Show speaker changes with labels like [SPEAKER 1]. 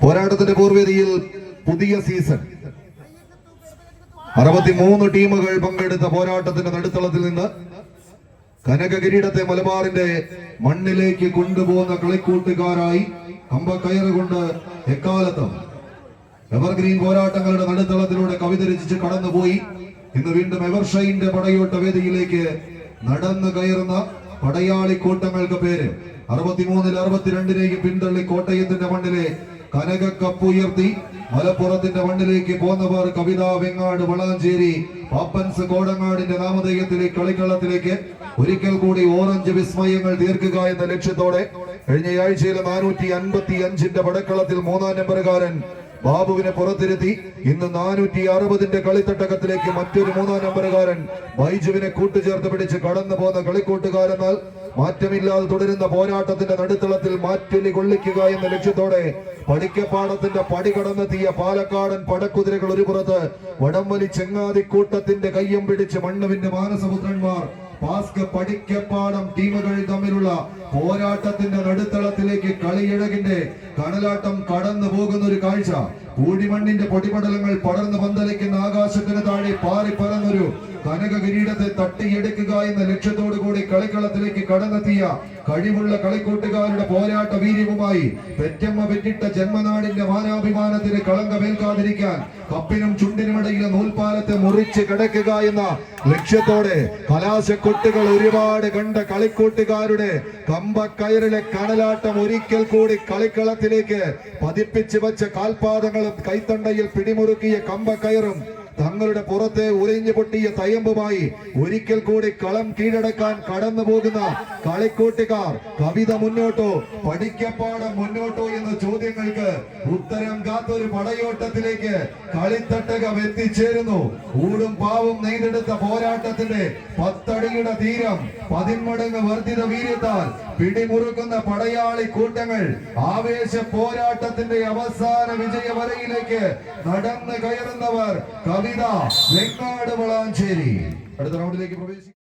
[SPEAKER 1] പോരാട്ടത്തിന്റെ പൂർവേദിയിൽ പുതിയ സീസൺ 63 ടീമുകൾ പങ്കെടുത്ത പോരാട്ടത്തിന്റെ നടുത്തളത്തിൽ നിന്ന് കനക കിരീടത്തെ മലബാറിന്റെ മണ്ണിലേക്ക് കൊണ്ടുപോകുന്ന കളിക്കൂട്ടുകാരായി കമ്പക്കയറുകൊണ്ട് എക്കാലത്തും എവർഗ്രീൻ പോരാട്ടങ്ങളുടെ നടുത്തളത്തിലൂടെ കവിത രചിച്ച് കടന്നുപോയി ഇന്ന് വീണ്ടും എവർഷൈന്റെ പടയോട്ട വേദിയിലേക്ക് നടന്നു കയറുന്ന പടയാളി കൂട്ടങ്ങൾക്ക് പേര് 63-ൽ 62 പിന്തള്ളി കോട്ടയത്തിന്റെ മണ്ണിലെ കനക കപ്പ് ഉയർത്തി മലപ്പുറത്തിന്റെ മണ്ണിലേക്ക് പോന്നവർ കവിത വെങ്ങാട് വളാഞ്ചേരി പാപ്പൻസ് കോടങ്ങാടിന്റെ നാമധേയത്തിലെ കളിക്കളത്തിലേക്ക് ഒരിക്കൽ കൂടി ഓറഞ്ച് വിസ്മയങ്ങൾ തീർക്കുക എന്ന ലക്ഷ്യത്തോടെ കഴിഞ്ഞ ആഴ്ചയിലെ 455ന്റെ പടക്കളത്തിൽ 3-ാം നമ്പറുകാരൻ ബാബുവിനെ പുറത്തിരുത്തി ഇന്ന് 460ന്റെ കളിത്തട്ടകത്തിലേക്ക് മറ്റൊരു 3-ാം നമ്പറുകാരൻ ബൈജുവിനെ കൂട്ടുചേർത്ത് പിടിച്ച് കടന്നു പോകുന്ന കളിക്കൂട്ടുകാരെന്നാൽ മാറ്റമില്ലാതെ തുടരുന്ന പോരാട്ടത്തിന്റെ നടുത്തളത്തിൽ മാറ്റൊലി കൊള്ളിക്കുക എന്ന ലക്ഷ്യത്തോടെ പടിക്കപ്പാടത്തിന്റെ പടി കടന്നെത്തിയ പാലക്കാടൻ പടക്കുതിരകൾ ഒരു പുറത്ത് വടംവലി ചെങ്ങാതിക്കൂട്ടത്തിന്റെ കയ്യം പിടിച്ച് മണ്ണുവിന്റെ മാനസപുത്രന്മാർ പാസ്ക പടിക്കപ്പാടം ടീമുകൾ തമ്മിലുള്ള പോരാട്ടത്തിന്റെ നടുത്തളത്തിലേക്ക് കളിയിഴകിന്റെ കടലാട്ടം കടന്നു പോകുന്ന ഒരു കാഴ്ച. കൂടിമണ്ണിന്റെ പൊടിപടലങ്ങൾ പടർന്ന് പന്തലിക്കുന്ന ആകാശത്തിന് താഴെ പാറി പറന്നൊരു കനക കിരീടത്തെ തട്ടിയെടുക്കുക എന്ന ലക്ഷ്യത്തോടു കൂടി കളിക്കളത്തിലേക്ക് കടന്നെത്തിയ കഴിവുള്ള കളിക്കൂട്ടുകാരുടെ പോരാട്ട വീര്യവുമായി പെറ്റമ്മ പെറ്റിട്ട ജന്മനാടിന്റെ മാനാഭിമാനത്തിന് കളങ്കമേൽക്കാതിരിക്കാൻ കപ്പിനും ചുണ്ടിനുമിടയിലെ നൂൽപാലത്തെ മുറിച്ച് കിടക്കുക എന്ന ലക്ഷ്യത്തോടെ കലാശക്കൊട്ടുകൾ ഒരുപാട് കണ്ട കളിക്കൂട്ടുകാരുടെ കമ്പക്കയറിലെ കടലാട്ടം ഒരിക്കൽ കൂടി കളിക്കളത്തിലേക്ക് പതിപ്പിച്ച് വെച്ച കാൽപാദങ്ങളും കൈത്തണ്ടയിൽ പിടിമുറുക്കിയ കമ്പക്കയറും തങ്ങളുടെ പുറത്തെ ഉലഞ്ഞു പൊട്ടിയ തയമ്പുമായി ഒരിക്കൽ കൂടി കളം കീഴടക്കാൻ കടന്നു പോകുന്ന കളിക്കൂട്ടുകാർ കവിത മുന്നോട്ടോ പടിക്കപ്പാടം മുന്നോട്ടോ എന്ന ചോദ്യങ്ങൾക്ക് ഉത്തരം കാത്തൊരു പടയോട്ടത്തിലേക്ക് കളിത്തട്ടകം എത്തിച്ചേരുന്നു. ഊടും പാവും നെയ്തെടുത്ത പോരാട്ടത്തിന്റെ 10 അടിയുടെ തീരം 10 മടങ്ങ് വർദ്ധിത വീര്യത്താൽ പിടിമുറുക്കുന്ന പടയാളി കൂട്ടങ്ങൾ ആവേശ പോരാട്ടത്തിന്റെ അവസാന വിജയവരയിലേക്ക് നടന്നു കയറുന്നവർ കവിത വെങ്ങാട് വളാഞ്ചേരി അടുത്ത റൗണ്ടിലേക്ക് പ്രവേശിക്കും.